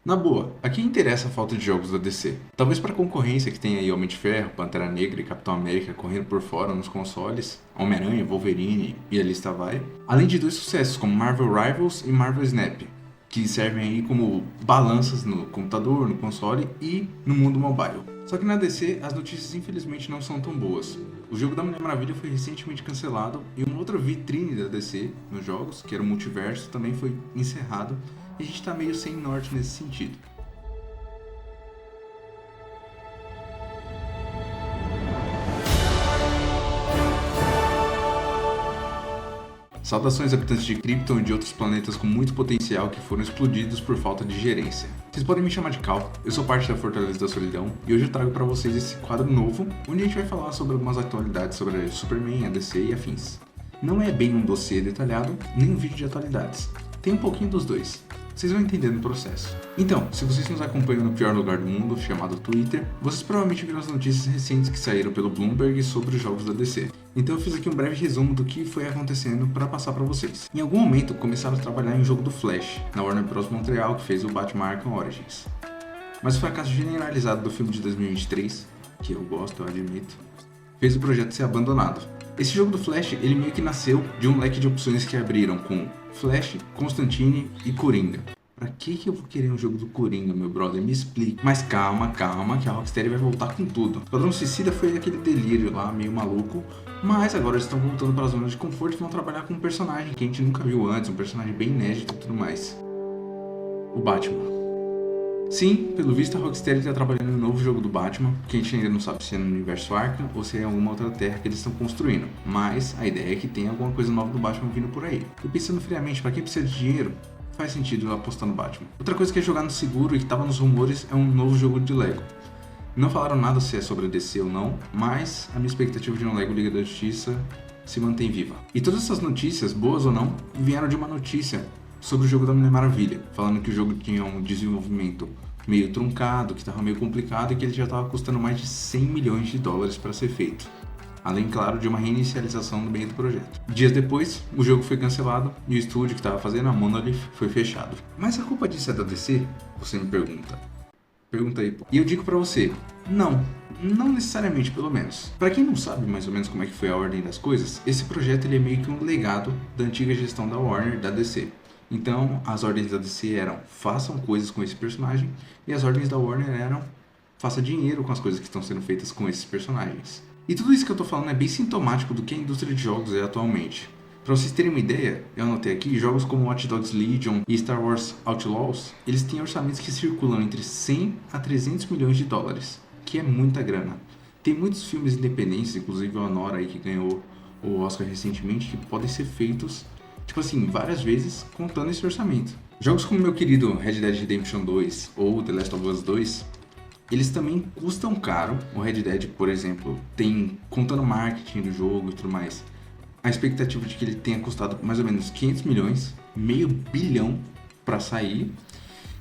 Na boa, a quem interessa a falta de jogos da DC? Talvez para a concorrência que tem aí Homem de Ferro, Pantera Negra e Capitão América correndo por fora nos consoles, Homem-Aranha, Wolverine e a lista vai. Além de dois sucessos como Marvel Rivals e Marvel Snap, que servem aí como balanças no computador, no console e no mundo mobile. Só que na DC as notícias infelizmente não são tão boas. O jogo da Mulher Maravilha foi recentemente cancelado e uma outra vitrine da DC nos jogos, que era o Multiverso, também foi encerrado e a gente tá meio sem norte nesse sentido. Saudações habitantes de Krypton e de outros planetas com muito potencial que foram explodidos por falta de gerência. Vocês podem me chamar de Cal, eu sou parte da Fortaleza da Solidão e hoje eu trago para vocês esse quadro novo, onde a gente vai falar sobre algumas atualidades sobre a Superman, a DC e afins. Não é bem um dossiê detalhado, nem um vídeo de atualidades. Tem um pouquinho dos dois. Vocês vão entender no processo. Então, se vocês nos acompanham no pior lugar do mundo, chamado Twitter, vocês provavelmente viram as notícias recentes que saíram pelo Bloomberg sobre os jogos da DC. Então eu fiz aqui um breve resumo do que foi acontecendo para passar para vocês. Em algum momento começaram a trabalhar em um jogo do Flash, na Warner Bros. Montreal, que fez o Batman Arkham Origins. Mas o fracasso generalizado do filme de 2023, que eu gosto, eu admito, fez o projeto ser abandonado. Esse jogo do Flash, ele meio que nasceu de um leque de opções que abriram com Flash, Constantine e Coringa. Pra que eu vou querer um jogo do Coringa, meu brother? Me explique. Mas calma, que a Rocksteady vai voltar com tudo. Esquadrão Suicida foi aquele delírio lá, meio maluco, mas agora eles estão voltando para a zona de conforto e vão trabalhar com um personagem que a gente nunca viu antes, um personagem bem inédito e tudo mais. O Batman. Sim, pelo visto a Rocksteady está trabalhando em um novo jogo do Batman, que a gente ainda não sabe se é no universo Arkham ou se é alguma outra terra que eles estão construindo. Mas a ideia é que tem alguma coisa nova do Batman vindo por aí. E pensando friamente, para quem precisa de dinheiro, faz sentido apostar no Batman. Outra coisa que é jogar no seguro e que estava nos rumores é um novo jogo de Lego. Não falaram nada se é sobre a DC ou não, mas a minha expectativa de um Lego Liga da Justiça se mantém viva. E todas essas notícias, boas ou não, vieram de uma notícia sobre o jogo da Mulher Maravilha, falando que o jogo tinha um desenvolvimento meio truncado, que estava meio complicado e que ele já estava custando mais de 100 milhões de dólares para ser feito. Além, claro, de uma reinicialização no meio do projeto. Dias depois, o jogo foi cancelado e o estúdio que estava fazendo, a Monolith, foi fechado. Mas a culpa disso é da DC? Você me pergunta. Pergunta aí, pô. E eu digo pra você, não necessariamente, pelo menos. Pra quem não sabe mais ou menos como é que foi a ordem das coisas, esse projeto ele é meio que um legado da antiga gestão da Warner, da DC. Então, as ordens da DC eram, façam coisas com esse personagem, e as ordens da Warner eram, faça dinheiro com as coisas que estão sendo feitas com esses personagens. E tudo isso que eu tô falando é bem sintomático do que a indústria de jogos é atualmente. Pra vocês terem uma ideia, eu anotei aqui, jogos como Watch Dogs Legion e Star Wars Outlaws, eles têm orçamentos que circulam entre 100 a 300 milhões de dólares, que é muita grana. Tem muitos filmes independentes, inclusive o Anora aí que ganhou o Oscar recentemente, que podem ser feitos tipo assim, várias vezes contando esse orçamento. Jogos como meu querido Red Dead Redemption 2 ou The Last of Us 2, eles também custam caro. O Red Dead, por exemplo, tem, contando marketing do jogo e tudo mais, a expectativa de que ele tenha custado mais ou menos 500 milhões, meio bilhão para sair.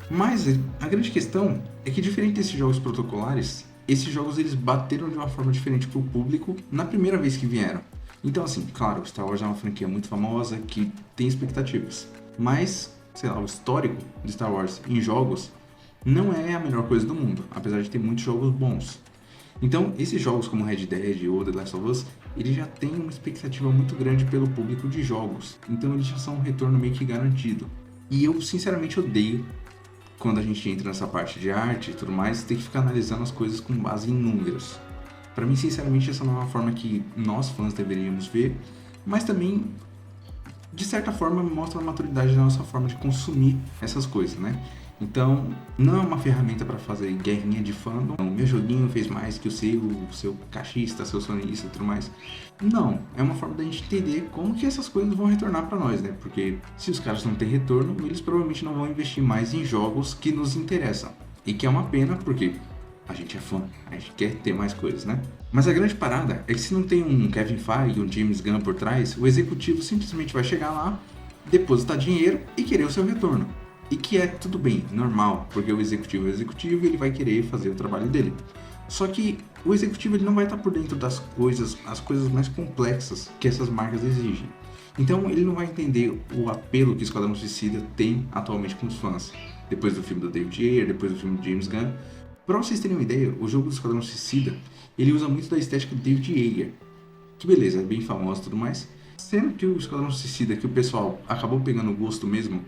Mas a grande questão é que, diferente desses jogos protocolares, esses jogos eles bateram de uma forma diferente pro público na primeira vez que vieram. Então, assim, claro, Star Wars é uma franquia muito famosa, que tem expectativas. Mas, sei lá, o histórico de Star Wars em jogos não é a melhor coisa do mundo, apesar de ter muitos jogos bons. Então, esses jogos como Red Dead ou The Last of Us, eles já têm uma expectativa muito grande pelo público de jogos. Então, eles já são um retorno meio que garantido. E eu, sinceramente, odeio quando a gente entra nessa parte de arte e tudo mais, ter que ficar analisando as coisas com base em números. Pra mim, sinceramente, essa não é uma forma que nós fãs deveríamos ver, mas também, de certa forma, mostra a maturidade da nossa forma de consumir essas coisas, né? Então, não é uma ferramenta para fazer guerrinha de fandom. O meu joguinho fez mais que o seu cachista, seu sonista e tudo mais. Não, é uma forma da gente entender como que essas coisas vão retornar para nós, né? Porque se os caras não têm retorno, eles provavelmente não vão investir mais em jogos que nos interessam. E que é uma pena, porque a gente é fã, a gente quer ter mais coisas, né? Mas a grande parada é que se não tem um Kevin Feige e um James Gunn por trás, o executivo simplesmente vai chegar lá, depositar dinheiro e querer o seu retorno. E que é tudo bem, normal, porque o executivo é o executivo e ele vai querer fazer o trabalho dele. Só que o executivo ele não vai estar por dentro das coisas, as coisas mais complexas que essas marcas exigem. Então ele não vai entender o apelo que Esquadrão Suicida tem atualmente com os fãs. depois do filme do David Ayer, depois do filme de James Gunn. Pra vocês terem uma ideia, o jogo do Esquadrão Suicida, ele usa muito da estética do David Ayer, que beleza, é bem famoso e tudo mais. Sendo que o Esquadrão Suicida, que o pessoal acabou pegando o gosto mesmo,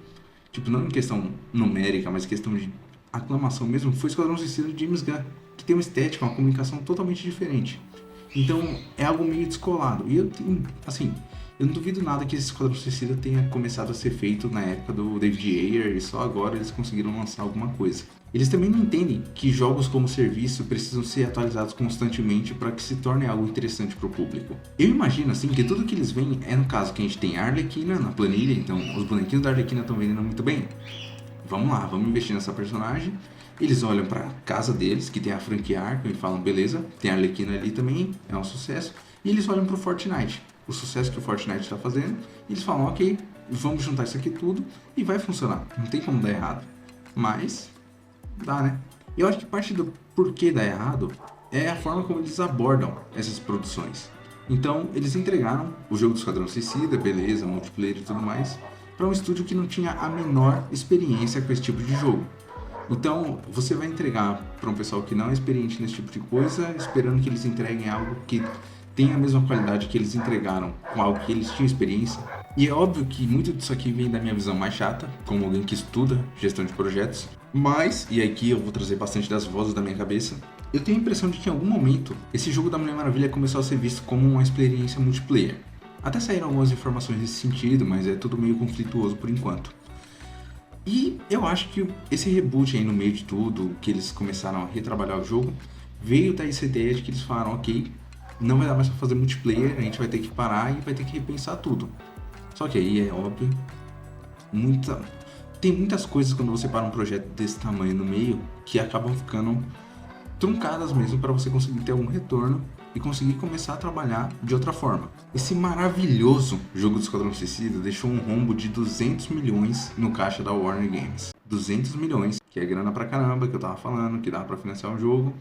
tipo, não em questão numérica, mas em questão de aclamação mesmo, foi o Esquadrão Suicida de James Gunn, que tem uma estética, uma comunicação totalmente diferente. Então, é algo meio descolado. E eu tenho, assim, eu não duvido nada que esse Esquadrão Suicida tenha começado a ser feito na época do David Ayer e só agora eles conseguiram lançar alguma coisa. Eles também não entendem que jogos como serviço precisam ser atualizados constantemente para que se torne algo interessante para o público. Eu imagino assim que tudo que eles veem é no caso que a gente tem a Arlequina na planilha, então os bonequinhos da Arlequina estão vendendo muito bem. Vamos lá, vamos investir nessa personagem. Eles olham para casa deles, que tem a franquia Arkham, e falam, beleza, tem a Arlequina ali também, é um sucesso. E eles olham para o Fortnite, o sucesso que o Fortnite está fazendo, e eles falam, ok, vamos juntar isso aqui tudo e vai funcionar. Não tem como dar errado. Mas dá, né? Eu acho que parte do porquê dá errado é a forma como eles abordam essas produções. Então, eles entregaram o jogo do Esquadrão Suicida, beleza, multiplayer e tudo mais, para um estúdio que não tinha a menor experiência com esse tipo de jogo. Então, você vai entregar para um pessoal que não é experiente nesse tipo de coisa, esperando que eles entreguem algo que tenha a mesma qualidade que eles entregaram com algo que eles tinham experiência. E é óbvio que muito disso aqui vem da minha visão mais chata, como alguém que estuda gestão de projetos. Mas, e aqui eu vou trazer bastante das vozes da minha cabeça, eu tenho a impressão de que em algum momento esse jogo da Mulher Maravilha começou a ser visto como uma experiência multiplayer. Até saíram algumas informações nesse sentido, mas é tudo meio conflituoso por enquanto. E eu acho que esse reboot aí no meio de tudo, que eles começaram a retrabalhar o jogo, veio dessa ideia de que eles falaram, ok, não vai dar mais pra fazer multiplayer, a gente vai ter que parar e vai ter que repensar tudo. Só que aí é óbvio, tem muitas coisas quando você para um projeto desse tamanho no meio que acabam ficando truncadas mesmo para você conseguir ter algum retorno e conseguir começar a trabalhar de outra forma. Esse maravilhoso jogo do Esquadrão Suicida deixou um rombo de 200 milhões no caixa da Warner Games. 200 milhões, que é grana pra caramba, que eu tava falando, que dá pra financiar um jogo.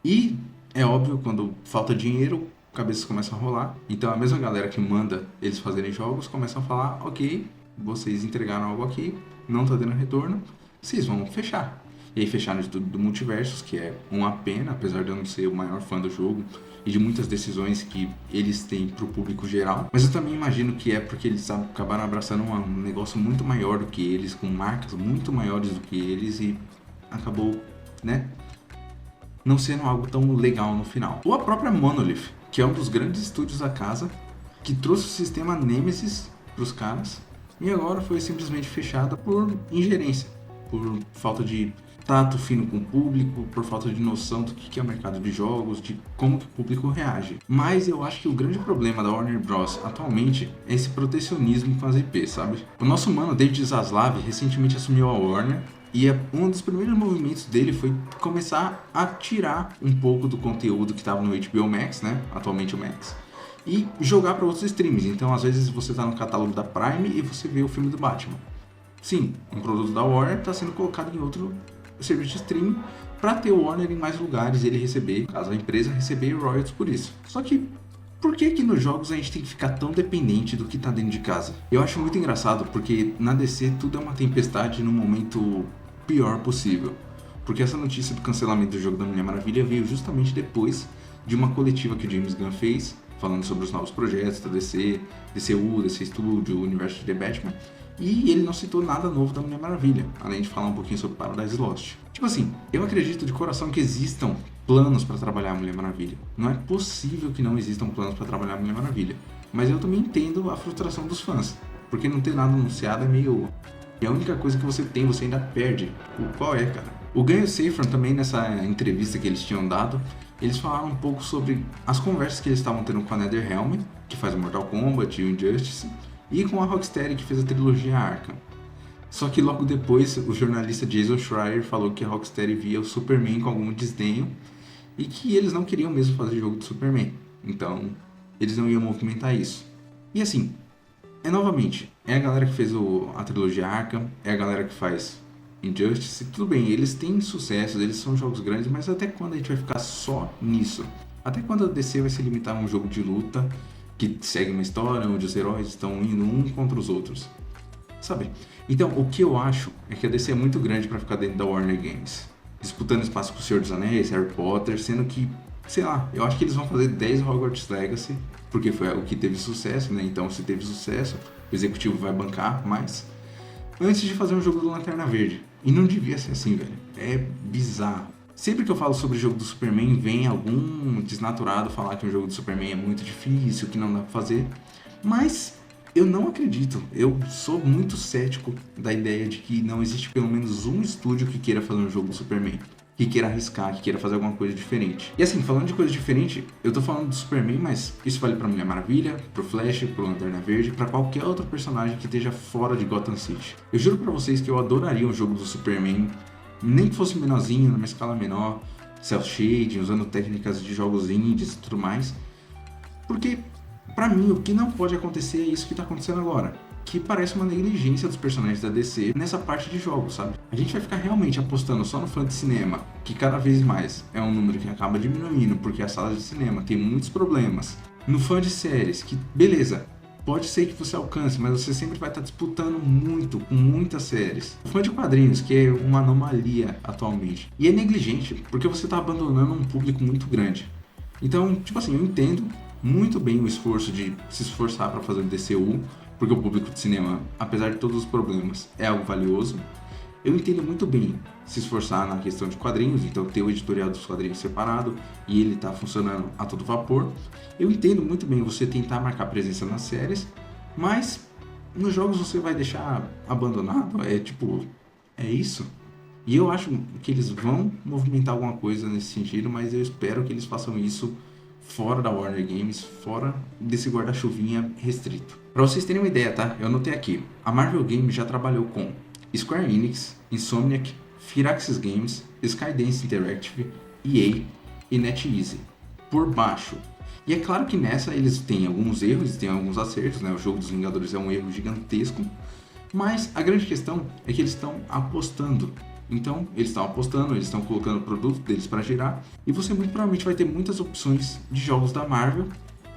E é óbvio, quando falta dinheiro, cabeças começam a rolar. Então a mesma galera que manda eles fazerem jogos começam a falar, ok, vocês entregaram algo aqui, não tá dando retorno, vocês vão fechar. E aí fecharam de tudo do Multiversus, que é uma pena, apesar de eu não ser o maior fã do jogo e de muitas decisões que eles têm pro público geral. Mas eu também imagino que é porque eles acabaram abraçando um negócio muito maior do que eles, com marcas muito maiores do que eles e acabou, né, não sendo algo tão legal no final. Ou a própria Monolith, que é um dos grandes estúdios da casa, que trouxe o sistema Nemesis pros caras e agora foi simplesmente fechada por ingerência, por falta de tato fino com o público, por falta de noção do que é o mercado de jogos, de como que o público reage. Mas eu acho que o grande problema da Warner Bros. Atualmente é esse protecionismo com as IPs, sabe? O nosso mano David Zaslav recentemente assumiu a Warner e um dos primeiros movimentos dele foi começar a tirar um pouco do conteúdo que estava no HBO Max, né? Atualmente o Max, e jogar para outros streams. Então às vezes você tá no catálogo da Prime e você vê o filme do Batman. Sim, um produto da Warner está sendo colocado em outro serviço de streaming para ter o Warner em mais lugares e ele receber, caso a empresa receber royalties por isso. Só que por que nos jogos a gente tem que ficar tão dependente do que tá dentro de casa? Eu acho muito engraçado porque na DC tudo é uma tempestade no momento pior possível. Porque essa notícia do cancelamento do jogo da Mulher Maravilha veio justamente depois de uma coletiva que o James Gunn fez falando sobre os novos projetos da DC, DCU, DC Studio, o universo de The Batman. E ele não citou nada novo da Mulher Maravilha, além de falar um pouquinho sobre Paradise Lost. Tipo assim, eu acredito de coração que existam planos para trabalhar a Mulher Maravilha. Não é possível que não existam planos para trabalhar a Mulher Maravilha. Mas eu também entendo a frustração dos fãs, porque não ter nada anunciado é meio... E a única coisa que você tem, você ainda perde. Qual é, cara? O Ganho Safran também, nessa entrevista que eles tinham dado, eles falaram um pouco sobre as conversas que eles estavam tendo com a NetherRealm, que faz o Mortal Kombat e o Injustice, e com a Rocksteady, que fez a trilogia Arkham. Só que logo depois, o jornalista Jason Schreier falou que a Rocksteady via o Superman com algum desdenho e que eles não queriam mesmo fazer jogo do Superman. Então, eles não iam movimentar isso. E assim, novamente, é a galera que fez a trilogia Arkham, é a galera que faz Injustice. Tudo bem, eles têm sucessos, eles são jogos grandes, mas até quando a gente vai ficar só nisso? Até quando a DC vai se limitar a um jogo de luta que segue uma história onde os heróis estão indo um contra os outros? sabe? Então, o que eu acho é que a DC é muito grande pra ficar dentro da Warner Games, disputando espaço com o Senhor dos Anéis, Harry Potter, sendo que, sei lá, eu acho que eles vão fazer 10 Hogwarts Legacy, porque foi o que teve sucesso, né? Então, se teve sucesso, o executivo vai bancar mais, antes de fazer um jogo do Lanterna Verde. E não devia ser assim, velho. É bizarro. Sempre que eu falo sobre o jogo do Superman, vem algum desnaturado falar que um jogo do Superman é muito difícil, que não dá pra fazer. Mas eu não acredito. Eu sou muito cético da ideia de que não existe pelo menos um estúdio que queira fazer um jogo do Superman, que queira arriscar, que queira fazer alguma coisa diferente. E assim, falando de coisa diferente, eu tô falando do Superman, mas isso vale pra Mulher Maravilha, pro Flash, pro Lanterna Verde, pra qualquer outro personagem que esteja fora de Gotham City. Eu juro pra vocês que eu adoraria um jogo do Superman, nem que fosse menorzinho, numa escala menor, cel shading, usando técnicas de jogos indies e tudo mais. Porque, pra mim, o que não pode acontecer é isso que tá acontecendo agora, que parece uma negligência dos personagens da DC nessa parte de jogos, sabe? A gente vai ficar realmente apostando só no fã de cinema, que cada vez mais é um número que acaba diminuindo, porque as salas de cinema têm muitos problemas. No fã de séries, que, beleza, pode ser que você alcance, mas você sempre vai estar disputando muito, com muitas séries. O fã de quadrinhos, que é uma anomalia atualmente. E é negligente, porque você está abandonando um público muito grande. Então, tipo assim, eu entendo muito bem o esforço de se esforçar para fazer o DCU, porque o público de cinema, apesar de todos os problemas, é algo valioso. Eu entendo muito bem se esforçar na questão de quadrinhos, então ter o editorial dos quadrinhos separado e ele tá funcionando a todo vapor. Eu entendo muito bem você tentar marcar presença nas séries, mas nos jogos você vai deixar abandonado, é isso. E eu acho que eles vão movimentar alguma coisa nesse sentido, mas eu espero que eles façam isso fora da Warner Games, fora desse guarda-chuvinha restrito. Pra vocês terem uma ideia, tá? Eu anotei aqui. A Marvel Games já trabalhou com Square Enix, Insomniac, Firaxis Games, Skydance Interactive, EA e NetEase. Por baixo. E é claro que nessa eles têm alguns erros, têm alguns acertos, né? O jogo dos Vingadores é um erro gigantesco. Mas a grande questão é que eles estão apostando. Então, eles estão apostando, eles estão colocando o produto deles para girar, e você muito provavelmente vai ter muitas opções de jogos da Marvel,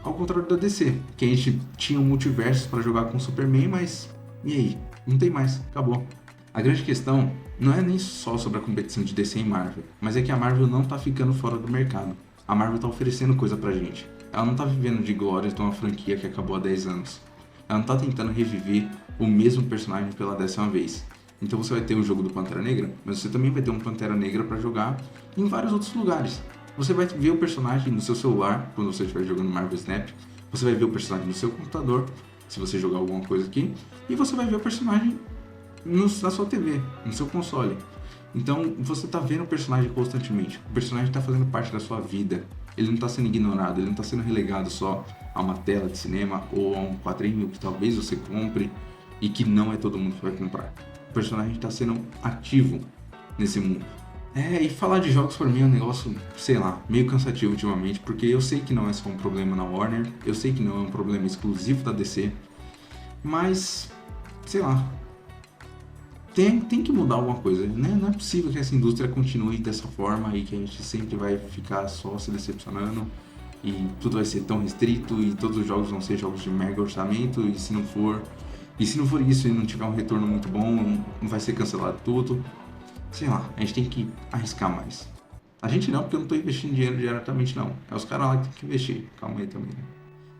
ao contrário da DC, que a gente tinha um multiverso para jogar com o Superman, mas e aí? Não tem mais, acabou. A grande questão não é nem só sobre a competição de DC e Marvel, mas é que a Marvel não tá ficando fora do mercado. A Marvel tá oferecendo coisa pra gente. Ela não tá vivendo de glórias de uma franquia que acabou há 10 anos. Ela não tá tentando reviver o mesmo personagem pela 10ª vez. Então você vai ter o jogo do Pantera Negra, mas você também vai ter um Pantera Negra para jogar em vários outros lugares. Você vai ver o personagem no seu celular, quando você estiver jogando Marvel Snap. Você vai ver o personagem no seu computador, se você jogar alguma coisa aqui. E você vai ver o personagem na sua TV, no seu console. Então você está vendo o personagem constantemente. O personagem está fazendo parte da sua vida. Ele não está sendo ignorado, ele não está sendo relegado só a uma tela de cinema ou a um quadrinho que talvez você compre e que não é todo mundo que vai comprar. O personagem está sendo ativo nesse mundo. E falar de jogos pra mim é um negócio, sei lá, meio cansativo ultimamente, porque eu sei que não é só um problema na Warner, eu sei que não é um problema exclusivo da DC, mas, sei lá, tem que mudar alguma coisa, né? Não é possível que essa indústria continue dessa forma e que a gente sempre vai ficar só se decepcionando e tudo vai ser tão restrito e todos os jogos vão ser jogos de mega orçamento e se não for isso e não tiver um retorno muito bom, vai ser cancelado tudo. Sei lá, a gente tem que arriscar mais. A gente não, porque eu não tô investindo dinheiro diretamente não. É os caras lá que tem que investir. Calma aí também, né?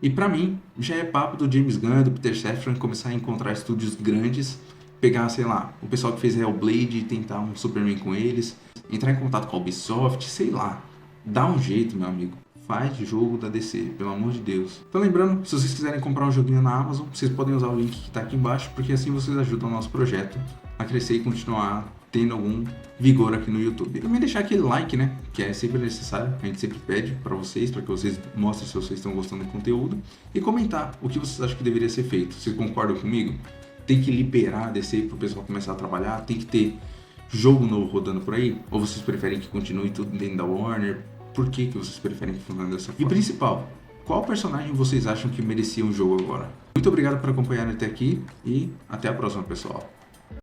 E pra mim, já é papo do James Gunn, do Peter Safran começar a encontrar estúdios grandes, pegar, sei lá, o pessoal que fez Hellblade e tentar um Superman com eles, entrar em contato com a Ubisoft, sei lá. Dá um jeito, meu amigo. Faz jogo da DC, pelo amor de Deus. Então lembrando, se vocês quiserem comprar um joguinho na Amazon, vocês podem usar o link que tá aqui embaixo, porque assim vocês ajudam o nosso projeto a crescer e continuar tendo algum vigor aqui no YouTube. E também deixar aquele like, né, que é sempre necessário, a gente sempre pede para vocês que vocês mostrem se vocês estão gostando do conteúdo, e comentar o que vocês acham que deveria ser feito. Vocês concordam comigo? Tem que liberar a DC para o pessoal começar a trabalhar, tem que ter jogo novo rodando por aí, ou vocês preferem que continue tudo dentro da Warner? Por que vocês preferem que funcione dessa forma? E principal, qual personagem vocês acham que merecia um jogo agora? Muito obrigado por acompanhar até aqui e até a próxima, pessoal.